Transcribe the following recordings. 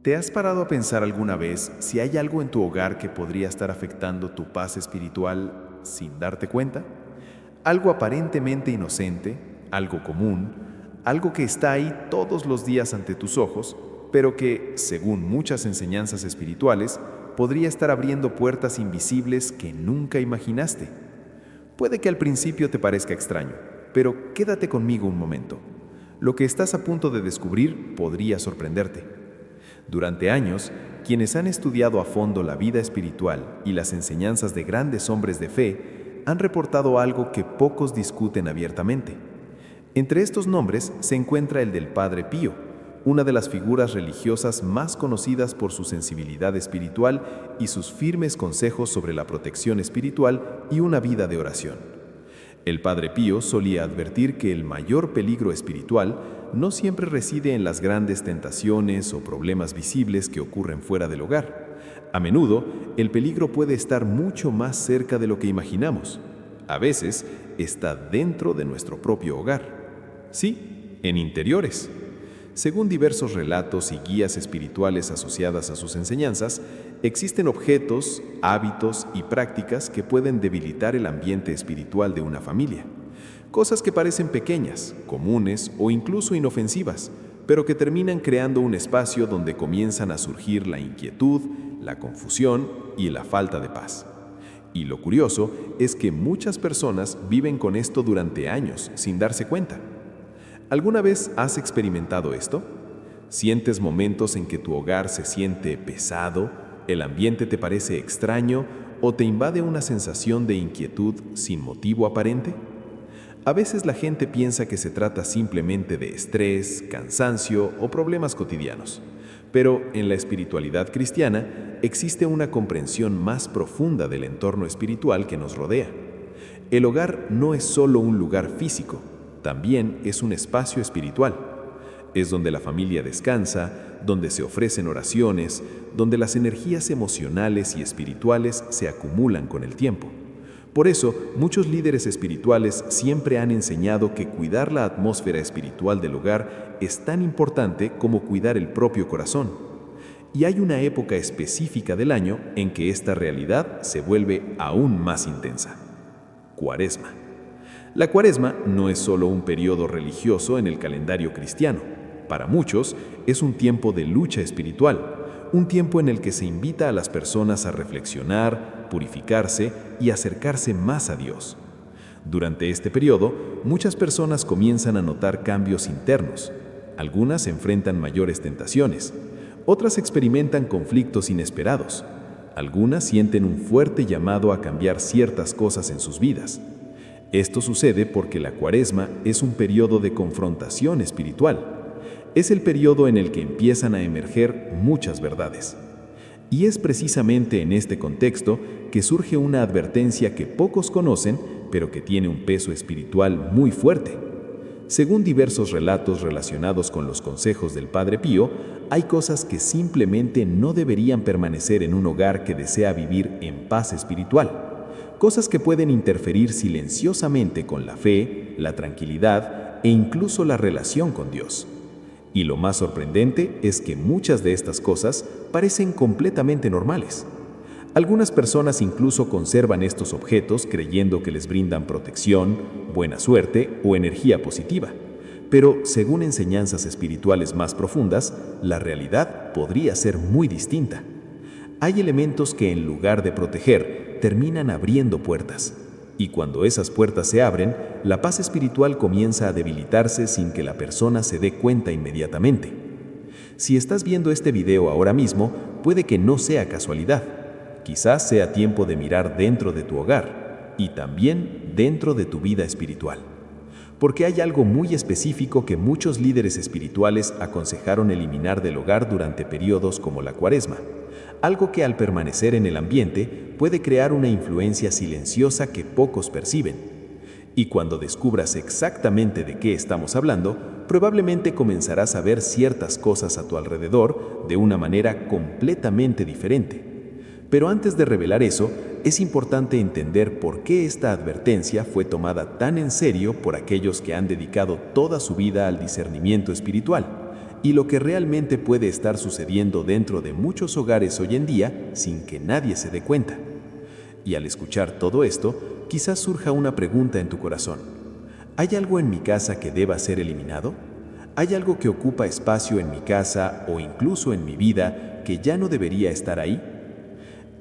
¿Te has parado a pensar alguna vez si hay algo en tu hogar que podría estar afectando tu paz espiritual sin darte cuenta? Algo aparentemente inocente, algo común, algo que está ahí todos los días ante tus ojos, pero que, según muchas enseñanzas espirituales, podría estar abriendo puertas invisibles que nunca imaginaste. Puede que al principio te parezca extraño, pero quédate conmigo un momento. Lo que estás a punto de descubrir podría sorprenderte. Durante años, quienes han estudiado a fondo la vida espiritual y las enseñanzas de grandes hombres de fe han reportado algo que pocos discuten abiertamente. Entre estos nombres se encuentra el del Padre Pío, una de las figuras religiosas más conocidas por su sensibilidad espiritual y sus firmes consejos sobre la protección espiritual y una vida de oración. El Padre Pío solía advertir que el mayor peligro espiritual no siempre reside en las grandes tentaciones o problemas visibles que ocurren fuera del hogar. A menudo, el peligro puede estar mucho más cerca de lo que imaginamos. A veces, está dentro de nuestro propio hogar. Sí, en interiores. Según diversos relatos y guías espirituales asociadas a sus enseñanzas, existen objetos, hábitos y prácticas que pueden debilitar el ambiente espiritual de una familia. Cosas que parecen pequeñas, comunes o incluso inofensivas, pero que terminan creando un espacio donde comienzan a surgir la inquietud, la confusión y la falta de paz. Y lo curioso es que muchas personas viven con esto durante años sin darse cuenta. ¿Alguna vez has experimentado esto? ¿Sientes momentos en que tu hogar se siente pesado, el ambiente te parece extraño o te invade una sensación de inquietud sin motivo aparente? A veces la gente piensa que se trata simplemente de estrés, cansancio o problemas cotidianos. Pero en la espiritualidad cristiana existe una comprensión más profunda del entorno espiritual que nos rodea. El hogar no es solo un lugar físico, también es un espacio espiritual. Es donde la familia descansa, donde se ofrecen oraciones, donde las energías emocionales y espirituales se acumulan con el tiempo. Por eso, muchos líderes espirituales siempre han enseñado que cuidar la atmósfera espiritual del hogar es tan importante como cuidar el propio corazón. Y hay una época específica del año en que esta realidad se vuelve aún más intensa: Cuaresma. La Cuaresma no es solo un periodo religioso en el calendario cristiano. Para muchos, es un tiempo de lucha espiritual, un tiempo en el que se invita a las personas a reflexionar, purificarse y acercarse más a Dios. Durante este periodo, muchas personas comienzan a notar cambios internos. Algunas enfrentan mayores tentaciones, otras experimentan conflictos inesperados, algunas sienten un fuerte llamado a cambiar ciertas cosas en sus vidas. Esto sucede porque la Cuaresma es un periodo de confrontación espiritual. Es el periodo en el que empiezan a emerger muchas verdades. Y es precisamente en este contexto que surge una advertencia que pocos conocen, pero que tiene un peso espiritual muy fuerte. Según diversos relatos relacionados con los consejos del Padre Pío, hay cosas que simplemente no deberían permanecer en un hogar que desea vivir en paz espiritual. Cosas que pueden interferir silenciosamente con la fe, la tranquilidad e incluso la relación con Dios. Y lo más sorprendente es que muchas de estas cosas parecen completamente normales. Algunas personas incluso conservan estos objetos creyendo que les brindan protección, buena suerte o energía positiva. Pero, según enseñanzas espirituales más profundas, la realidad podría ser muy distinta. Hay elementos que, en lugar de proteger, terminan abriendo puertas. Y cuando esas puertas se abren, la paz espiritual comienza a debilitarse sin que la persona se dé cuenta inmediatamente. Si estás viendo este video ahora mismo, puede que no sea casualidad. Quizás sea tiempo de mirar dentro de tu hogar y también dentro de tu vida espiritual. Porque hay algo muy específico que muchos líderes espirituales aconsejaron eliminar del hogar durante periodos como la Cuaresma. Algo que al permanecer en el ambiente puede crear una influencia silenciosa que pocos perciben. Y cuando descubras exactamente de qué estamos hablando, probablemente comenzarás a ver ciertas cosas a tu alrededor de una manera completamente diferente. Pero antes de revelar eso, es importante entender por qué esta advertencia fue tomada tan en serio por aquellos que han dedicado toda su vida al discernimiento espiritual. y lo que realmente puede estar sucediendo dentro de muchos hogares hoy en día sin que nadie se dé cuenta. Y al escuchar todo esto, quizás surja una pregunta en tu corazón. ¿Hay algo en mi casa que deba ser eliminado? ¿Hay algo que ocupa espacio en mi casa o incluso en mi vida que ya no debería estar ahí?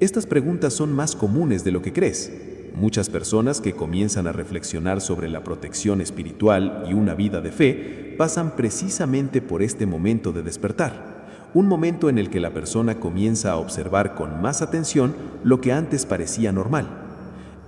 Estas preguntas son más comunes de lo que crees. Muchas personas que comienzan a reflexionar sobre la protección espiritual y una vida de fe pasan precisamente por este momento de despertar, un momento en el que la persona comienza a observar con más atención lo que antes parecía normal.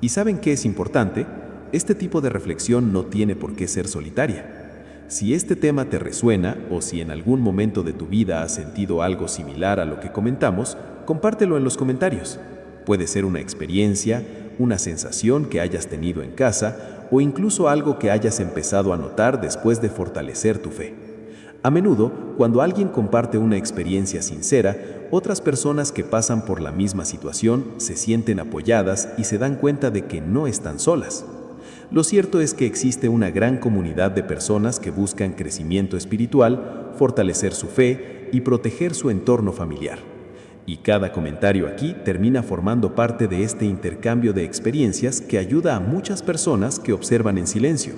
¿Y saben qué es importante? Este tipo de reflexión no tiene por qué ser solitaria. Si este tema te resuena o si en algún momento de tu vida has sentido algo similar a lo que comentamos, compártelo en los comentarios. Puede ser una experiencia, una sensación que hayas tenido en casa o incluso algo que hayas empezado a notar después de fortalecer tu fe. A menudo, cuando alguien comparte una experiencia sincera, otras personas que pasan por la misma situación se sienten apoyadas y se dan cuenta de que no están solas. Lo cierto es que existe una gran comunidad de personas que buscan crecimiento espiritual, fortalecer su fe y proteger su entorno familiar. Y cada comentario aquí termina formando parte de este intercambio de experiencias que ayuda a muchas personas que observan en silencio.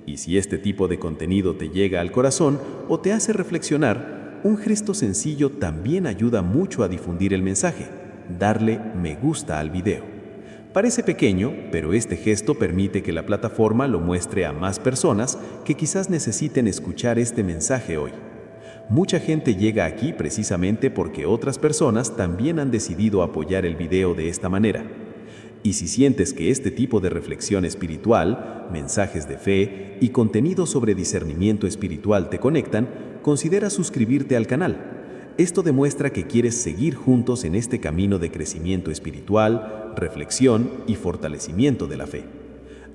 Y si este tipo de contenido te llega al corazón o te hace reflexionar, un gesto sencillo también ayuda mucho a difundir el mensaje: darle me gusta al video. Parece pequeño, pero este gesto permite que la plataforma lo muestre a más personas que quizás necesiten escuchar este mensaje hoy. Mucha gente llega aquí precisamente porque otras personas también han decidido apoyar el video de esta manera. Y si sientes que este tipo de reflexión espiritual, mensajes de fe y contenido sobre discernimiento espiritual te conectan, considera suscribirte al canal. Esto demuestra que quieres seguir juntos en este camino de crecimiento espiritual, reflexión y fortalecimiento de la fe.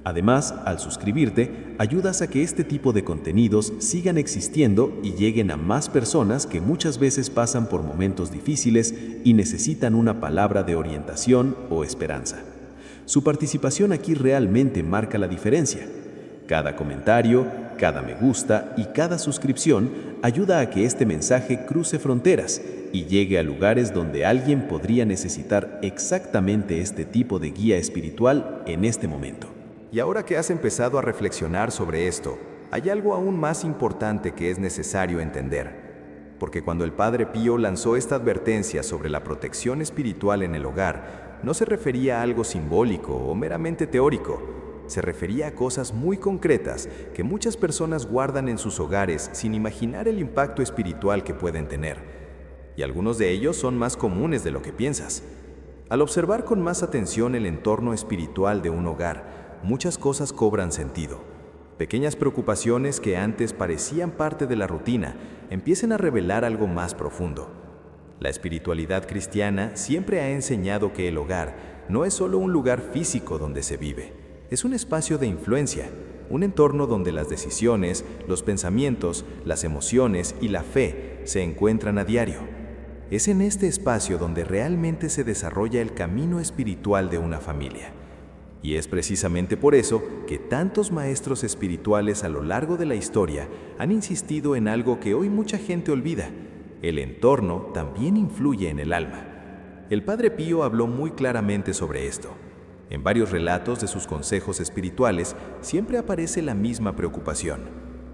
Además, al suscribirte, ayudas a que este tipo de contenidos sigan existiendo y lleguen a más personas que muchas veces pasan por momentos difíciles y necesitan una palabra de orientación o esperanza. Su participación aquí realmente marca la diferencia. Cada comentario, cada me gusta y cada suscripción ayuda a que este mensaje cruce fronteras y llegue a lugares donde alguien podría necesitar exactamente este tipo de guía espiritual en este momento. Y ahora que has empezado a reflexionar sobre esto, hay algo aún más importante que es necesario entender. Porque cuando el Padre Pío lanzó esta advertencia sobre la protección espiritual en el hogar, no se refería a algo simbólico o meramente teórico. Se refería a cosas muy concretas que muchas personas guardan en sus hogares sin imaginar el impacto espiritual que pueden tener. Y algunos de ellos son más comunes de lo que piensas. Al observar con más atención el entorno espiritual de un hogar, muchas cosas cobran sentido. Pequeñas preocupaciones que antes parecían parte de la rutina empiezan a revelar algo más profundo. La espiritualidad cristiana siempre ha enseñado que el hogar no es solo un lugar físico donde se vive. Es un espacio de influencia, un entorno donde las decisiones, los pensamientos, las emociones y la fe se encuentran a diario. Es en este espacio donde realmente se desarrolla el camino espiritual de una familia. Y es precisamente por eso que tantos maestros espirituales a lo largo de la historia han insistido en algo que hoy mucha gente olvida: el entorno también influye en el alma. El Padre Pío habló muy claramente sobre esto. En varios relatos de sus consejos espirituales siempre aparece la misma preocupación.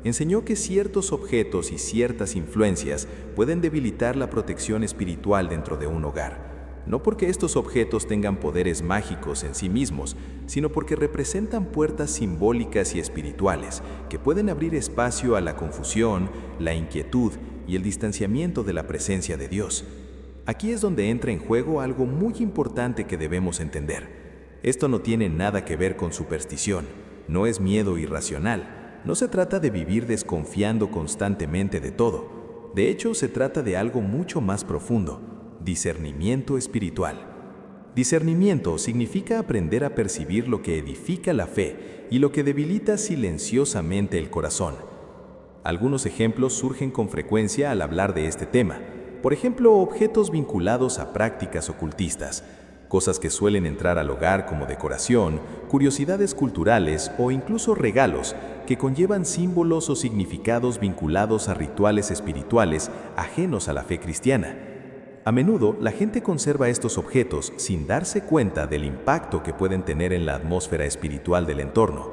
Enseñó que ciertos objetos y ciertas influencias pueden debilitar la protección espiritual dentro de un hogar. No porque estos objetos tengan poderes mágicos en sí mismos, sino porque representan puertas simbólicas y espirituales que pueden abrir espacio a la confusión, la inquietud y el distanciamiento de la presencia de Dios. Aquí es donde entra en juego algo muy importante que debemos entender. Esto no tiene nada que ver con superstición, no es miedo irracional, no se trata de vivir desconfiando constantemente de todo. De hecho, se trata de algo mucho más profundo: discernimiento espiritual. Discernimiento significa aprender a percibir lo que edifica la fe y lo que debilita silenciosamente el corazón. Algunos ejemplos surgen con frecuencia al hablar de este tema. Por ejemplo, objetos vinculados a prácticas ocultistas. cosas que suelen entrar al hogar como decoración, curiosidades culturales o incluso regalos que conllevan símbolos o significados vinculados a rituales espirituales ajenos a la fe cristiana. A menudo, la gente conserva estos objetos sin darse cuenta del impacto que pueden tener en la atmósfera espiritual del entorno.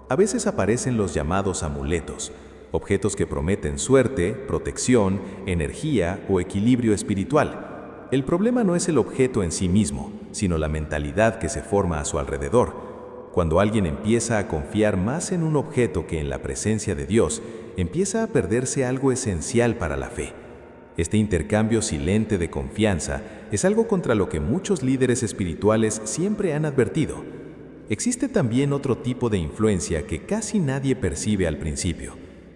A veces aparecen los llamados amuletos, objetos que prometen suerte, protección, energía o equilibrio espiritual. El problema no es el objeto en sí mismo, sino la mentalidad que se forma a su alrededor. Cuando alguien empieza a confiar más en un objeto que en la presencia de Dios, empieza a perderse algo esencial para la fe. Este intercambio silente de confianza es algo contra lo que muchos líderes espirituales siempre han advertido. Existe también otro tipo de influencia que casi nadie percibe al principio,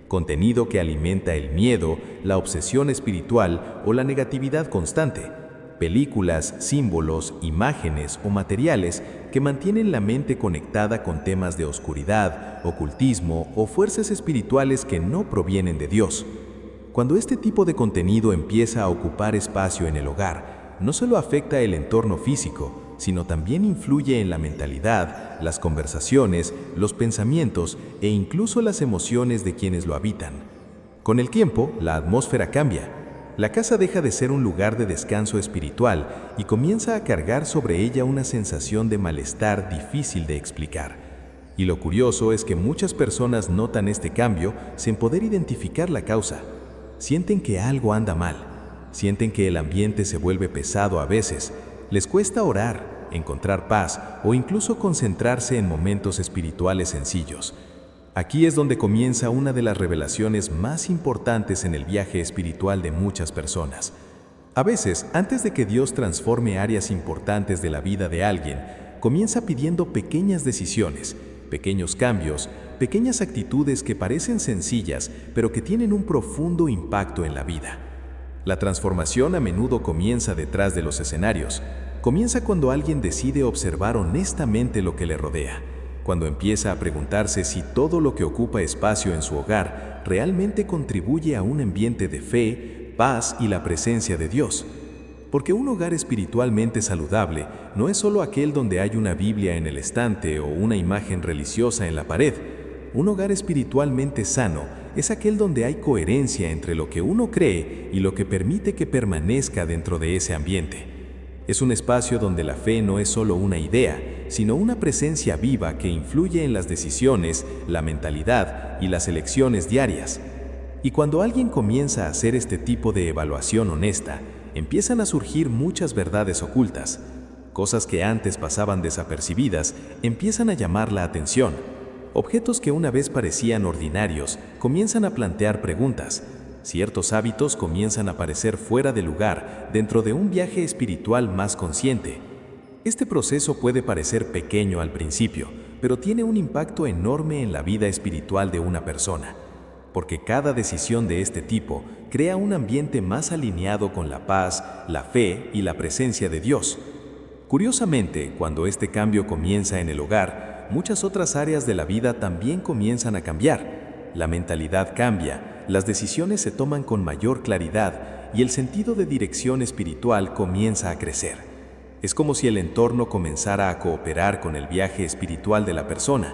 contenido que alimenta el miedo, la obsesión espiritual o la negatividad constante. Películas, símbolos, imágenes o materiales que mantienen la mente conectada con temas de oscuridad, ocultismo o fuerzas espirituales que no provienen de Dios. Cuando este tipo de contenido empieza a ocupar espacio en el hogar, no solo afecta el entorno físico, sino también influye en la mentalidad, las conversaciones, los pensamientos e incluso las emociones de quienes lo habitan. Con el tiempo, la atmósfera cambia. La casa deja de ser un lugar de descanso espiritual y comienza a cargar sobre ella una sensación de malestar difícil de explicar. Y lo curioso es que muchas personas notan este cambio sin poder identificar la causa. Sienten que algo anda mal, sienten que el ambiente se vuelve pesado a veces, les cuesta orar, encontrar paz o incluso concentrarse en momentos espirituales sencillos. Aquí es donde comienza una de las revelaciones más importantes en el viaje espiritual de muchas personas. A veces, antes de que Dios transforme áreas importantes de la vida de alguien, comienza pidiendo pequeñas decisiones, pequeños cambios, pequeñas actitudes que parecen sencillas, pero que tienen un profundo impacto en la vida. La transformación a menudo comienza detrás de los escenarios. Comienza cuando alguien decide observar honestamente lo que le rodea, cuando empieza a preguntarse si todo lo que ocupa espacio en su hogar realmente contribuye a un ambiente de fe, paz y la presencia de Dios. Porque un hogar espiritualmente saludable no es solo aquel donde hay una Biblia en el estante o una imagen religiosa en la pared. Un hogar espiritualmente sano es aquel donde hay coherencia entre lo que uno cree y lo que permite que permanezca dentro de ese ambiente. Es un espacio donde la fe no es solo una idea, sino una presencia viva que influye en las decisiones, la mentalidad y las elecciones diarias. Y cuando alguien comienza a hacer este tipo de evaluación honesta, empiezan a surgir muchas verdades ocultas. Cosas que antes pasaban desapercibidas empiezan a llamar la atención. Objetos que una vez parecían ordinarios comienzan a plantear preguntas. Ciertos hábitos comienzan a parecer fuera de lugar dentro de un viaje espiritual más consciente. Este proceso puede parecer pequeño al principio, pero tiene un impacto enorme en la vida espiritual de una persona. Porque cada decisión de este tipo crea un ambiente más alineado con la paz, la fe y la presencia de Dios. Curiosamente, cuando este cambio comienza en el hogar, muchas otras áreas de la vida también comienzan a cambiar. La mentalidad cambia, las decisiones se toman con mayor claridad y el sentido de dirección espiritual comienza a crecer. Es como si el entorno comenzara a cooperar con el viaje espiritual de la persona.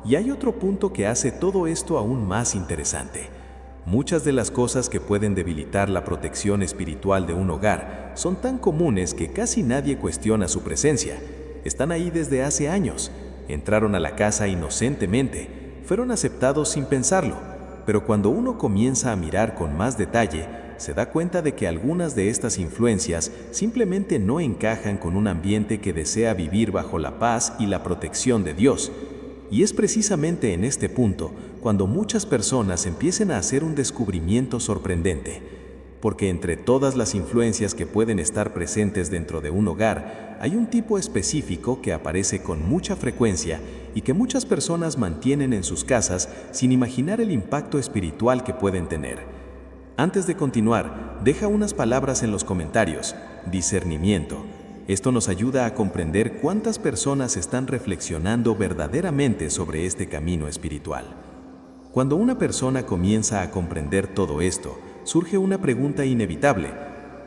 Y hay otro punto que hace todo esto aún más interesante. Muchas de las cosas que pueden debilitar la protección espiritual de un hogar son tan comunes que casi nadie cuestiona su presencia. Están ahí desde hace años. Entraron a la casa inocentemente, fueron aceptados sin pensarlo. Pero cuando uno comienza a mirar con más detalle, se da cuenta de que algunas de estas influencias simplemente no encajan con un ambiente que desea vivir bajo la paz y la protección de Dios. Y es precisamente en este punto cuando muchas personas empiezan a hacer un descubrimiento sorprendente. Porque entre todas las influencias que pueden estar presentes dentro de un hogar, hay un tipo específico que aparece con mucha frecuencia y que muchas personas mantienen en sus casas sin imaginar el impacto espiritual que pueden tener. Antes de continuar, deja unas palabras en los comentarios. Discernimiento. Esto nos ayuda a comprender cuántas personas están reflexionando verdaderamente sobre este camino espiritual. Cuando una persona comienza a comprender todo esto, surge una pregunta inevitable.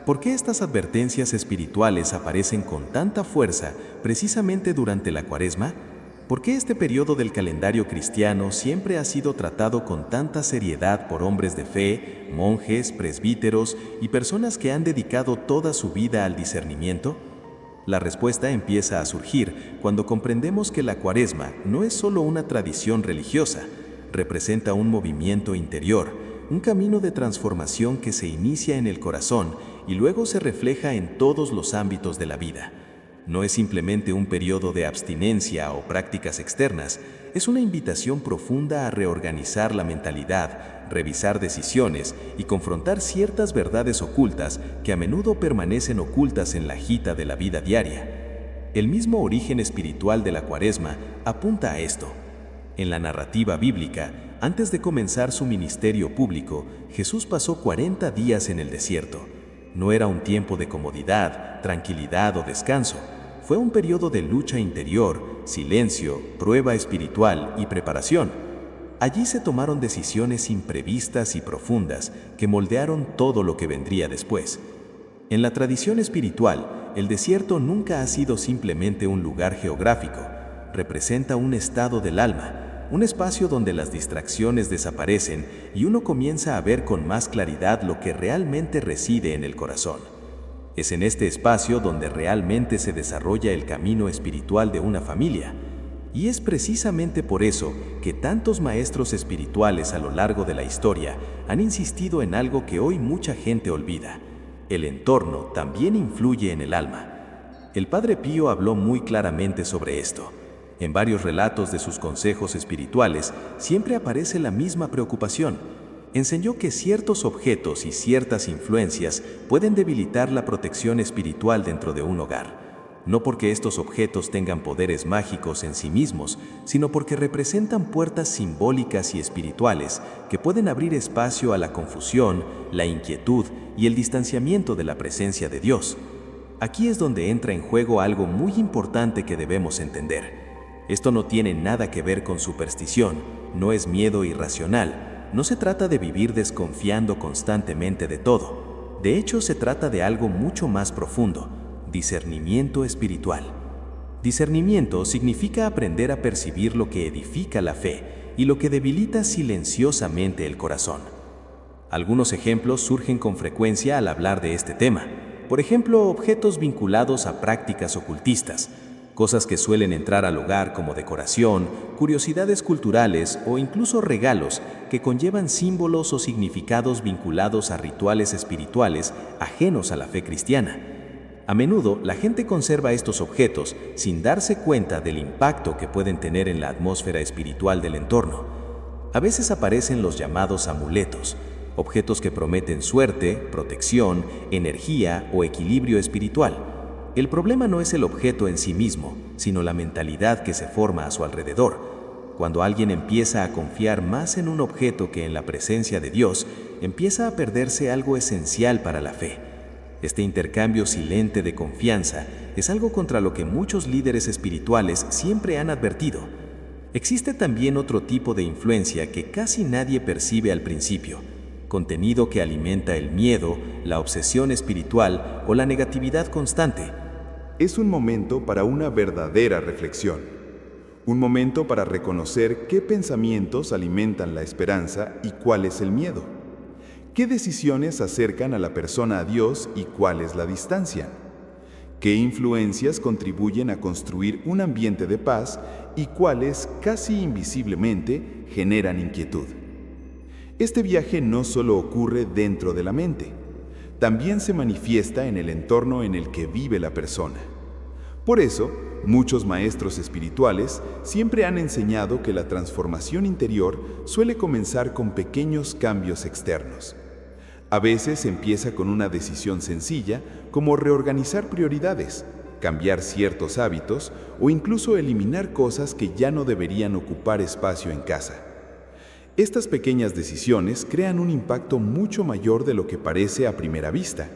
¿Por qué estas advertencias espirituales aparecen con tanta fuerza precisamente durante la Cuaresma? ¿Por qué este periodo del calendario cristiano siempre ha sido tratado con tanta seriedad por hombres de fe, monjes, presbíteros y personas que han dedicado toda su vida al discernimiento? La respuesta empieza a surgir cuando comprendemos que la Cuaresma no es solo una tradición religiosa, representa un movimiento interior, un camino de transformación que se inicia en el corazón y luego se refleja en todos los ámbitos de la vida. No es simplemente un periodo de abstinencia o prácticas externas, es una invitación profunda a reorganizar la mentalidad, revisar decisiones y confrontar ciertas verdades ocultas que a menudo permanecen ocultas en la agita de la vida diaria. El mismo origen espiritual de la Cuaresma apunta a esto. En la narrativa bíblica, antes de comenzar su ministerio público, Jesús pasó 40 días en el desierto. No era un tiempo de comodidad, tranquilidad o descanso. Fue un periodo de lucha interior, silencio, prueba espiritual y preparación. Allí se tomaron decisiones imprevistas y profundas que moldearon todo lo que vendría después. En la tradición espiritual, el desierto nunca ha sido simplemente un lugar geográfico. Representa un estado del alma, un espacio donde las distracciones desaparecen y uno comienza a ver con más claridad lo que realmente reside en el corazón. Es en este espacio donde realmente se desarrolla el camino espiritual de una familia. Y es precisamente por eso que tantos maestros espirituales a lo largo de la historia han insistido en algo que hoy mucha gente olvida. El entorno también influye en el alma. El Padre Pío habló muy claramente sobre esto. En varios relatos de sus consejos espirituales siempre aparece la misma preocupación. Enseñó que ciertos objetos y ciertas influencias pueden debilitar la protección espiritual dentro de un hogar. No porque estos objetos tengan poderes mágicos en sí mismos, sino porque representan puertas simbólicas y espirituales que pueden abrir espacio a la confusión, la inquietud y el distanciamiento de la presencia de Dios. Aquí es donde entra en juego algo muy importante que debemos entender. Esto no tiene nada que ver con superstición, no es miedo irracional. No se trata de vivir desconfiando constantemente de todo. De hecho, se trata de algo mucho más profundo, discernimiento espiritual. Discernimiento significa aprender a percibir lo que edifica la fe y lo que debilita silenciosamente el corazón. Algunos ejemplos surgen con frecuencia al hablar de este tema. Por ejemplo, objetos vinculados a prácticas ocultistas, cosas que suelen entrar al hogar como decoración, curiosidades culturales o incluso regalos que conllevan símbolos o significados vinculados a rituales espirituales ajenos a la fe cristiana. A menudo, la gente conserva estos objetos sin darse cuenta del impacto que pueden tener en la atmósfera espiritual del entorno. A veces aparecen los llamados amuletos, objetos que prometen suerte, protección, energía o equilibrio espiritual. El problema no es el objeto en sí mismo, sino la mentalidad que se forma a su alrededor. Cuando alguien empieza a confiar más en un objeto que en la presencia de Dios, empieza a perderse algo esencial para la fe. Este intercambio silente de confianza es algo contra lo que muchos líderes espirituales siempre han advertido. Existe también otro tipo de influencia que casi nadie percibe al principio, contenido que alimenta el miedo, la obsesión espiritual o la negatividad constante. Es un momento para una verdadera reflexión. Un momento para reconocer qué pensamientos alimentan la esperanza y cuál es el miedo. ¿Qué decisiones acercan a la persona a Dios y cuáles la distancian? ¿Qué influencias contribuyen a construir un ambiente de paz y cuáles, casi invisiblemente, generan inquietud? Este viaje no solo ocurre dentro de la mente, también se manifiesta en el entorno en el que vive la persona. Por eso, muchos maestros espirituales siempre han enseñado que la transformación interior suele comenzar con pequeños cambios externos. A veces empieza con una decisión sencilla, como reorganizar prioridades, cambiar ciertos hábitos o incluso eliminar cosas que ya no deberían ocupar espacio en casa. Estas pequeñas decisiones crean un impacto mucho mayor de lo que parece a primera vista.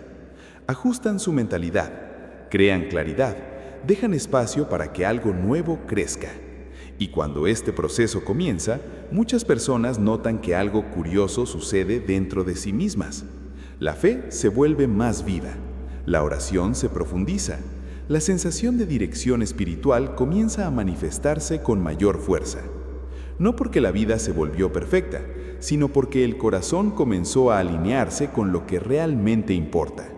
Ajustan su mentalidad, crean claridad, dejan espacio para que algo nuevo crezca. Y cuando este proceso comienza, muchas personas notan que algo curioso sucede dentro de sí mismas. La fe se vuelve más viva, la oración se profundiza, la sensación de dirección espiritual comienza a manifestarse con mayor fuerza. No porque la vida se volvió perfecta, sino porque el corazón comenzó a alinearse con lo que realmente importa.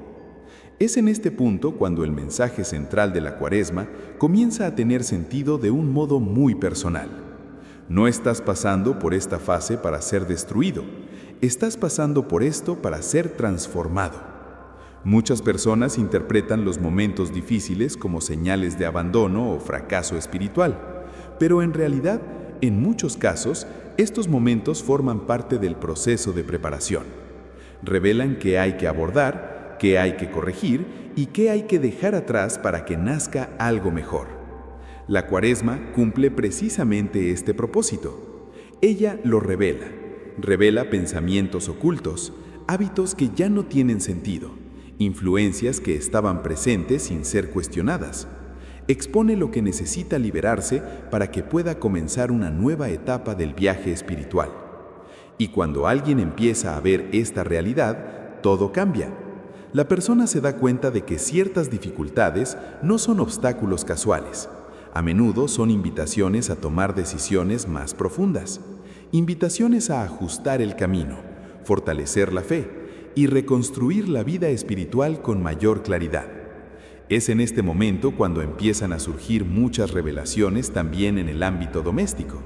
Es en este punto cuando el mensaje central de la Cuaresma comienza a tener sentido de un modo muy personal. No estás pasando por esta fase para ser destruido, estás pasando por esto para ser transformado. Muchas personas interpretan los momentos difíciles como señales de abandono o fracaso espiritual, pero en realidad, en muchos casos, estos momentos forman parte del proceso de preparación. Revelan qué hay que abordar, qué hay que corregir y qué hay que dejar atrás para que nazca algo mejor. La Cuaresma cumple precisamente este propósito. Ella lo revela pensamientos ocultos, hábitos que ya no tienen sentido, influencias que estaban presentes sin ser cuestionadas. Expone lo que necesita liberarse para que pueda comenzar una nueva etapa del viaje espiritual. Y cuando alguien empieza a ver esta realidad, todo cambia. La persona se da cuenta de que ciertas dificultades no son obstáculos casuales. A menudo son invitaciones a tomar decisiones más profundas, invitaciones a ajustar el camino, fortalecer la fe y reconstruir la vida espiritual con mayor claridad. Es en este momento cuando empiezan a surgir muchas revelaciones también en el ámbito doméstico.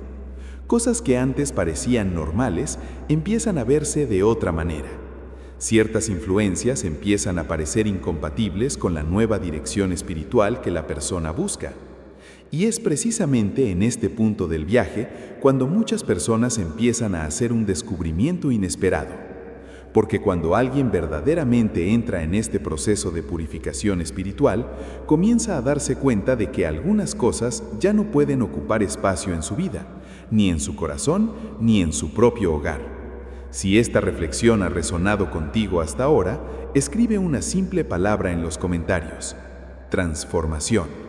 Cosas que antes parecían normales empiezan a verse de otra manera. Ciertas influencias empiezan a parecer incompatibles con la nueva dirección espiritual que la persona busca. Y es precisamente en este punto del viaje cuando muchas personas empiezan a hacer un descubrimiento inesperado. Porque cuando alguien verdaderamente entra en este proceso de purificación espiritual, comienza a darse cuenta de que algunas cosas ya no pueden ocupar espacio en su vida, ni en su corazón, ni en su propio hogar. Si esta reflexión ha resonado contigo hasta ahora, escribe una simple palabra en los comentarios: transformación.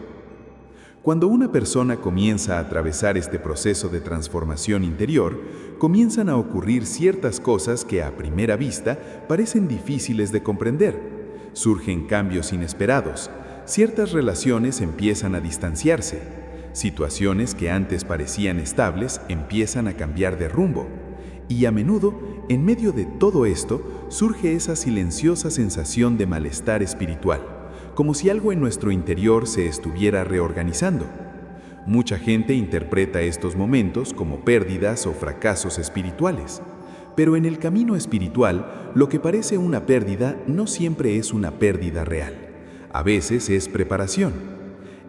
Cuando una persona comienza a atravesar este proceso de transformación interior, comienzan a ocurrir ciertas cosas que a primera vista parecen difíciles de comprender. Surgen cambios inesperados, ciertas relaciones empiezan a distanciarse, situaciones que antes parecían estables empiezan a cambiar de rumbo. Y a menudo, en medio de todo esto, surge esa silenciosa sensación de malestar espiritual, como si algo en nuestro interior se estuviera reorganizando. Mucha gente interpreta estos momentos como pérdidas o fracasos espirituales, pero en el camino espiritual, lo que parece una pérdida no siempre es una pérdida real. A veces es preparación.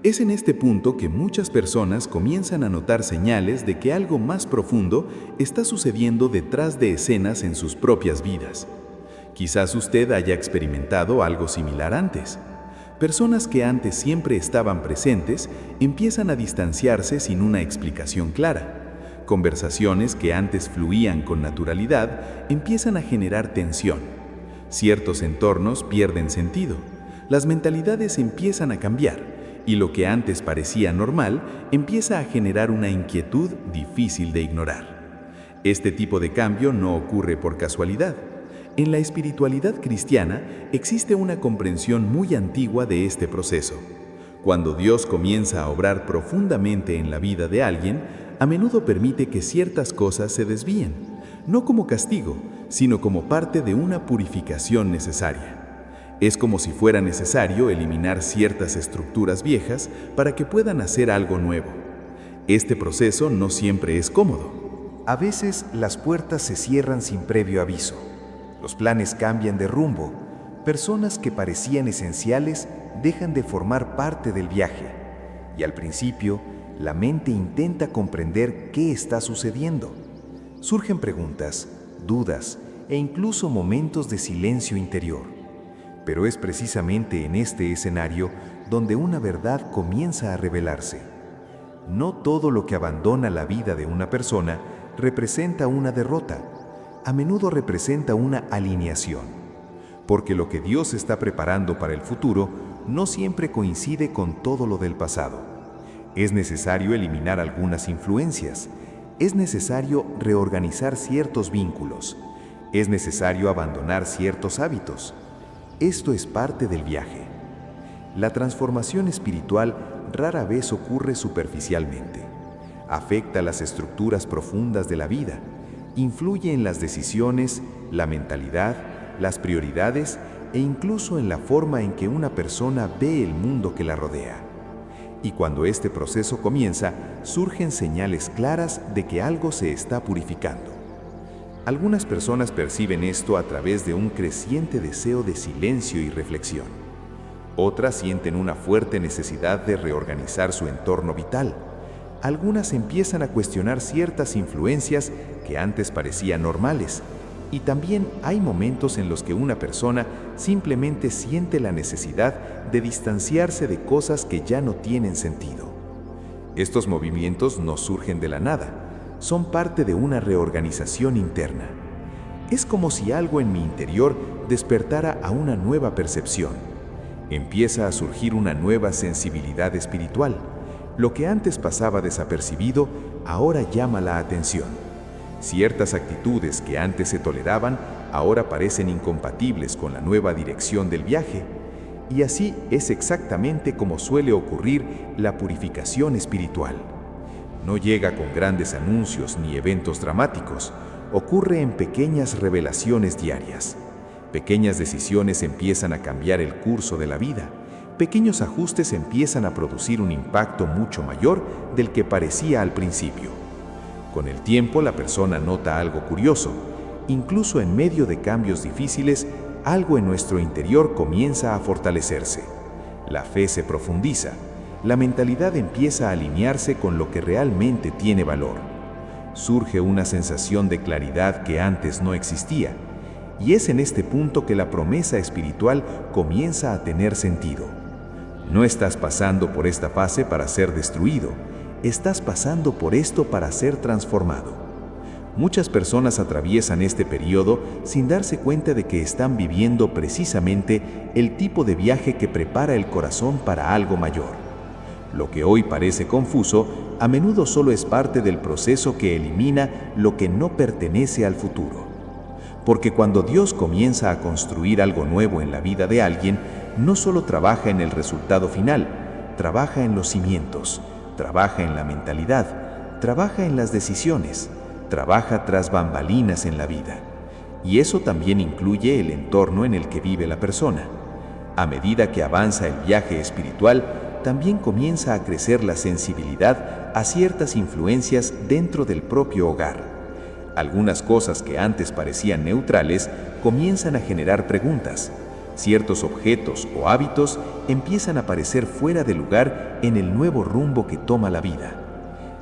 Es en este punto que muchas personas comienzan a notar señales de que algo más profundo está sucediendo detrás de escenas en sus propias vidas. Quizás usted haya experimentado algo similar antes. Personas que antes siempre estaban presentes empiezan a distanciarse sin una explicación clara. Conversaciones que antes fluían con naturalidad empiezan a generar tensión. Ciertos entornos pierden sentido. Las mentalidades empiezan a cambiar y lo que antes parecía normal empieza a generar una inquietud difícil de ignorar. Este tipo de cambio no ocurre por casualidad. En la espiritualidad cristiana existe una comprensión muy antigua de este proceso. Cuando Dios comienza a obrar profundamente en la vida de alguien, a menudo permite que ciertas cosas se desvíen, no como castigo, sino como parte de una purificación necesaria. Es como si fuera necesario eliminar ciertas estructuras viejas para que puedan hacer algo nuevo. Este proceso no siempre es cómodo. A veces las puertas se cierran sin previo aviso. Los planes cambian de rumbo. Personas que parecían esenciales dejan de formar parte del viaje. Y al principio, la mente intenta comprender qué está sucediendo. Surgen preguntas, dudas e incluso momentos de silencio interior. Pero es precisamente en este escenario donde una verdad comienza a revelarse. No todo lo que abandona la vida de una persona representa una derrota. A menudo representa una alineación, porque lo que Dios está preparando para el futuro no siempre coincide con todo lo del pasado. Es necesario eliminar algunas influencias, es necesario reorganizar ciertos vínculos, Es necesario abandonar ciertos hábitos. Esto es parte del viaje. La transformación espiritual rara vez ocurre superficialmente. Afecta las estructuras profundas de la vida, influye en las decisiones, la mentalidad, las prioridades e incluso en la forma en que una persona ve el mundo que la rodea. Y cuando este proceso comienza, surgen señales claras de que algo se está purificando. Algunas personas perciben esto a través de un creciente deseo de silencio y reflexión. Otras sienten una fuerte necesidad de reorganizar su entorno vital. Algunas empiezan a cuestionar ciertas influencias que antes parecían normales. Y también hay momentos en los que una persona simplemente siente la necesidad de distanciarse de cosas que ya no tienen sentido. Estos movimientos no surgen de la nada, son parte de una reorganización interna. Es como si algo en mi interior despertara a una nueva percepción. Empieza a surgir una nueva sensibilidad espiritual. Lo que antes pasaba desapercibido, ahora llama la atención. Ciertas actitudes que antes se toleraban, ahora parecen incompatibles con la nueva dirección del viaje. Y así es exactamente como suele ocurrir la purificación espiritual. No llega con grandes anuncios ni eventos dramáticos, ocurre en pequeñas revelaciones diarias. Pequeñas decisiones empiezan a cambiar el curso de la vida. Pequeños ajustes empiezan a producir un impacto mucho mayor del que parecía al principio. Con el tiempo, la persona nota algo curioso. Incluso en medio de cambios difíciles, algo en nuestro interior comienza a fortalecerse. La fe se profundiza. La mentalidad empieza a alinearse con lo que realmente tiene valor. Surge una sensación de claridad que antes no existía. Y es en este punto que la promesa espiritual comienza a tener sentido. No estás pasando por esta fase para ser destruido. Estás pasando por esto para ser transformado. Muchas personas atraviesan este periodo sin darse cuenta de que están viviendo precisamente el tipo de viaje que prepara el corazón para algo mayor. Lo que hoy parece confuso, a menudo solo es parte del proceso que elimina lo que no pertenece al futuro. Porque cuando Dios comienza a construir algo nuevo en la vida de alguien, no solo trabaja en el resultado final, trabaja en los cimientos. Trabaja en la mentalidad, trabaja en las decisiones, trabaja tras bambalinas en la vida. Y eso también incluye el entorno en el que vive la persona. A medida que avanza el viaje espiritual, también comienza a crecer la sensibilidad a ciertas influencias dentro del propio hogar. Algunas cosas que antes parecían neutrales comienzan a generar preguntas. Ciertos objetos o hábitos empiezan a parecer fuera de lugar en el nuevo rumbo que toma la vida.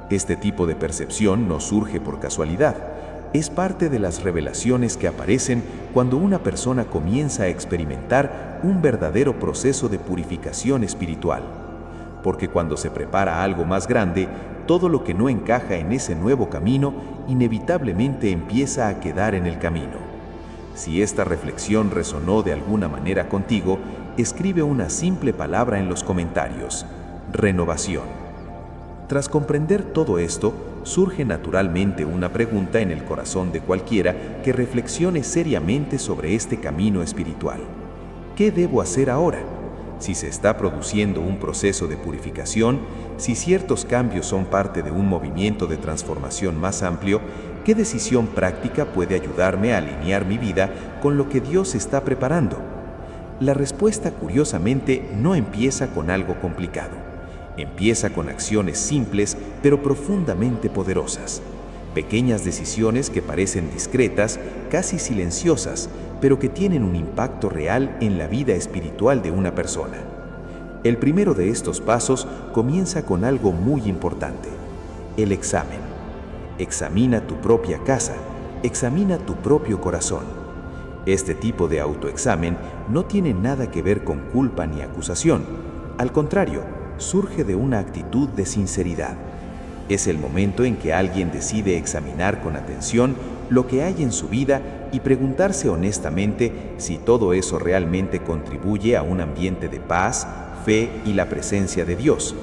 Este tipo de percepción no surge por casualidad, es parte de las revelaciones que aparecen cuando una persona comienza a experimentar un verdadero proceso de purificación espiritual. Porque cuando se prepara algo más grande, todo lo que no encaja en ese nuevo camino inevitablemente empieza a quedar en el camino. Si esta reflexión resonó de alguna manera contigo, escribe una simple palabra en los comentarios: renovación. Tras comprender todo esto, surge naturalmente una pregunta en el corazón de cualquiera que reflexione seriamente sobre este camino espiritual. ¿Qué debo hacer ahora? Si se está produciendo un proceso de purificación, si ciertos cambios son parte de un movimiento de transformación más amplio, ¿qué decisión práctica puede ayudarme a alinear mi vida con lo que Dios está preparando? La respuesta, curiosamente, no empieza con algo complicado. Empieza con acciones simples, pero profundamente poderosas. Pequeñas decisiones que parecen discretas, casi silenciosas, pero que tienen un impacto real en la vida espiritual de una persona. El primero de estos pasos comienza con algo muy importante: el examen. Examina tu propia casa, examina tu propio corazón. Este tipo de autoexamen no tiene nada que ver con culpa ni acusación. Al contrario, surge de una actitud de sinceridad. Es el momento en que alguien decide examinar con atención lo que hay en su vida y preguntarse honestamente si todo eso realmente contribuye a un ambiente de paz, fe y la presencia de Dios.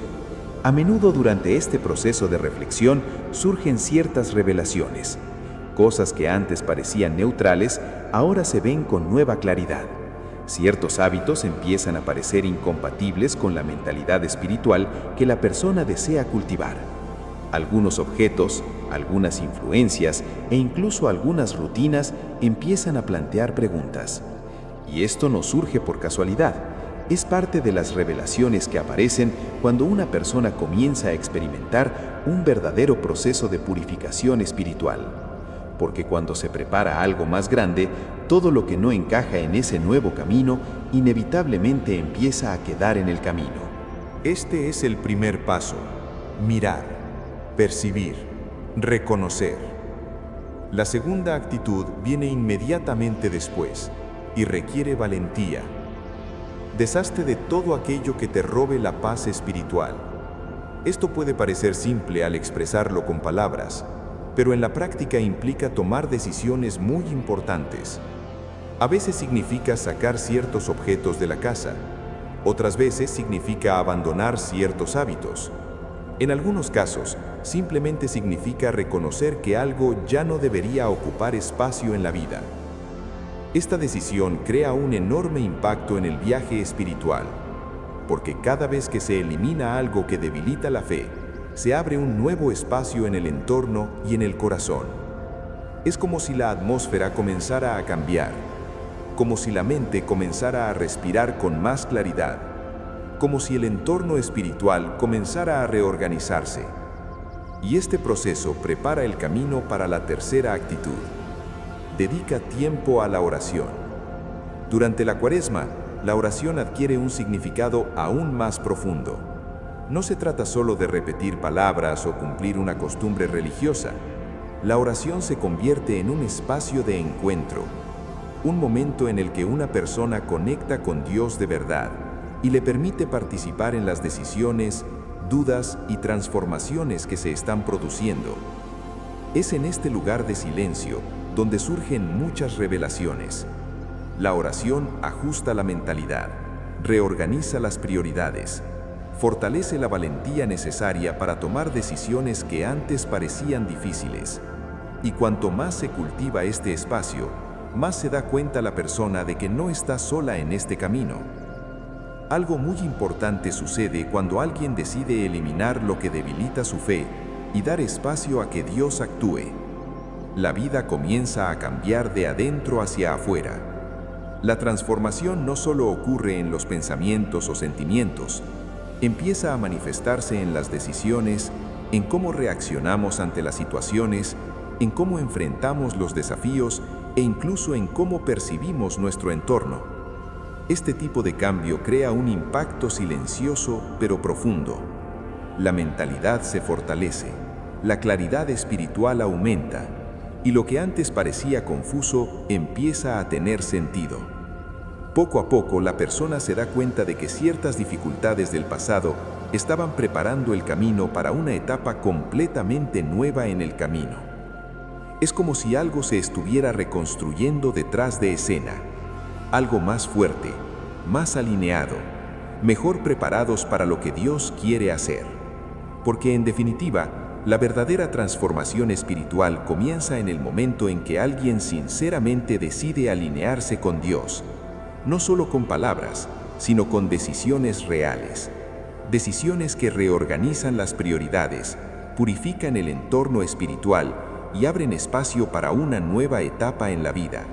A menudo durante este proceso de reflexión surgen ciertas revelaciones. Cosas que antes parecían neutrales ahora se ven con nueva claridad. Ciertos hábitos empiezan a parecer incompatibles con la mentalidad espiritual que la persona desea cultivar. Algunos objetos, algunas influencias e incluso algunas rutinas empiezan a plantear preguntas. Y esto no surge por casualidad, es parte de las revelaciones que aparecen cuando una persona comienza a experimentar un verdadero proceso de purificación espiritual. Porque cuando se prepara algo más grande, todo lo que no encaja en ese nuevo camino inevitablemente empieza a quedar en el camino. Este es el primer paso: mirar, percibir, reconocer. La segunda actitud viene inmediatamente después y requiere valentía. Deshazte de todo aquello que te robe la paz espiritual. Esto puede parecer simple al expresarlo con palabras, pero en la práctica implica tomar decisiones muy importantes. A veces significa sacar ciertos objetos de la casa, otras veces significa abandonar ciertos hábitos. En algunos casos, simplemente significa reconocer que algo ya no debería ocupar espacio en la vida. Esta decisión crea un enorme impacto en el viaje espiritual, porque cada vez que se elimina algo que debilita la fe, se abre un nuevo espacio en el entorno y en el corazón. Es como si la atmósfera comenzara a cambiar, como si la mente comenzara a respirar con más claridad, como si el entorno espiritual comenzara a reorganizarse. Y este proceso prepara el camino para la tercera actitud. Dedica tiempo a la oración. Durante la Cuaresma, la oración adquiere un significado aún más profundo. No se trata solo de repetir palabras o cumplir una costumbre religiosa. La oración se convierte en un espacio de encuentro, un momento en el que una persona conecta con Dios de verdad y le permite participar en las decisiones, dudas y transformaciones que se están produciendo. Es en este lugar de silencio donde surgen muchas revelaciones. La oración ajusta la mentalidad, reorganiza las prioridades, fortalece la valentía necesaria para tomar decisiones que antes parecían difíciles. Y cuanto más se cultiva este espacio, más se da cuenta la persona de que no está sola en este camino. Algo muy importante sucede cuando alguien decide eliminar lo que debilita su fe y dar espacio a que Dios actúe. La vida comienza a cambiar de adentro hacia afuera. La transformación no solo ocurre en los pensamientos o sentimientos, empieza a manifestarse en las decisiones, en cómo reaccionamos ante las situaciones, en cómo enfrentamos los desafíos e incluso en cómo percibimos nuestro entorno. Este tipo de cambio crea un impacto silencioso pero profundo. La mentalidad se fortalece, la claridad espiritual aumenta, y lo que antes parecía confuso empieza a tener sentido. Poco a poco la persona se da cuenta de que ciertas dificultades del pasado estaban preparando el camino para una etapa completamente nueva en el camino. Es como si algo se estuviera reconstruyendo detrás de escena, algo más fuerte, más alineado, mejor preparados para lo que Dios quiere hacer. Porque en definitiva, la verdadera transformación espiritual comienza en el momento en que alguien sinceramente decide alinearse con Dios, no solo con palabras, sino con decisiones reales. Decisiones que reorganizan las prioridades, purifican el entorno espiritual y abren espacio para una nueva etapa en la vida.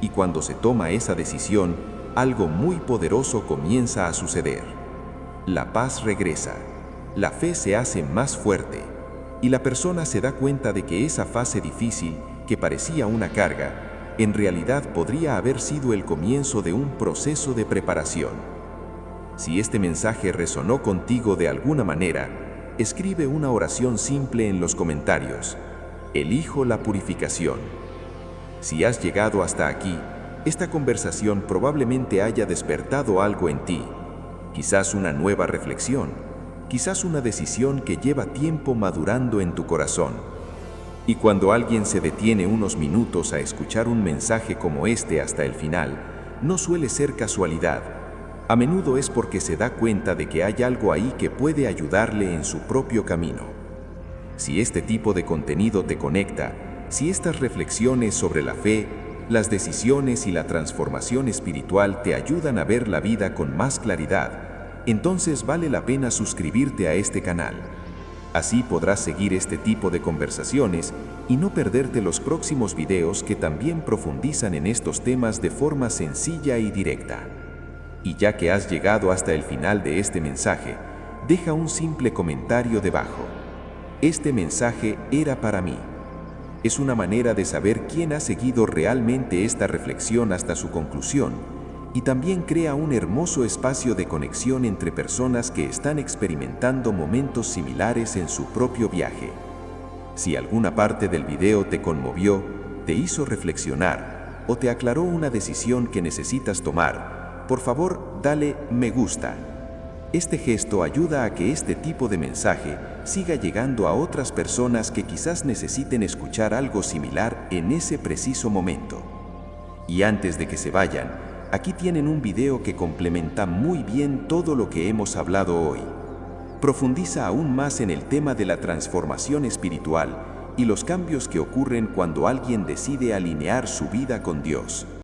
Y cuando se toma esa decisión, algo muy poderoso comienza a suceder. La paz regresa, la fe se hace más fuerte, y la persona se da cuenta de que esa fase difícil, que parecía una carga, en realidad podría haber sido el comienzo de un proceso de preparación. Si este mensaje resonó contigo de alguna manera, escribe una oración simple en los comentarios. Elijo la purificación. Si has llegado hasta aquí, esta conversación probablemente haya despertado algo en ti, quizás una nueva reflexión, quizás una decisión que lleva tiempo madurando en tu corazón. Y cuando alguien se detiene unos minutos a escuchar un mensaje como este hasta el final, no suele ser casualidad. A menudo es porque se da cuenta de que hay algo ahí que puede ayudarle en su propio camino. Si este tipo de contenido te conecta, Si estas reflexiones sobre la fe, las decisiones y la transformación espiritual te ayudan a ver la vida con más claridad, entonces vale la pena suscribirte a este canal. Así podrás seguir este tipo de conversaciones y no perderte los próximos videos que también profundizan en estos temas de forma sencilla y directa. Y ya que has llegado hasta el final de este mensaje, deja un simple comentario debajo. Este mensaje era para mí. Es una manera de saber quién ha seguido realmente esta reflexión hasta su conclusión y también crea un hermoso espacio de conexión entre personas que están experimentando momentos similares en su propio viaje. Si alguna parte del video te conmovió, te hizo reflexionar o te aclaró una decisión que necesitas tomar, por favor, dale me gusta. Este gesto ayuda a que este tipo de mensaje siga llegando a otras personas que quizás necesiten escuchar algo similar en ese preciso momento. Y antes de que se vayan, aquí tienen un video que complementa muy bien todo lo que hemos hablado hoy. Profundiza aún más en el tema de la transformación espiritual y los cambios que ocurren cuando alguien decide alinear su vida con Dios.